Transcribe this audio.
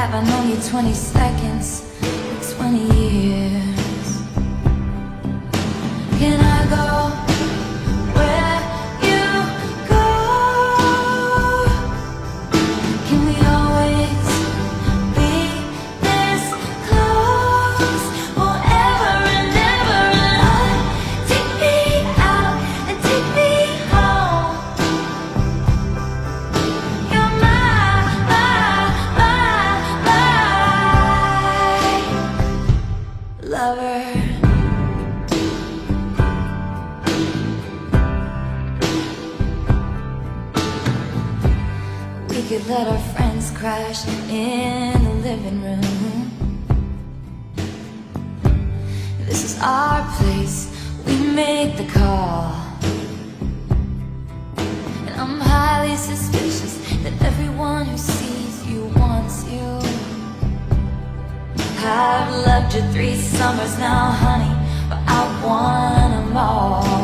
Have I known you 20 seconds, 20 years? Can I go where you go? Can we always be this close? Forever and ever and on. Take me out and take me home. You're my lover. We could let our friends crash in the living room. This is our place, we make the call. And I'm highly suspicious that everyone who sees you wants you. I've loved you 3 summers now, honey, but I want them all.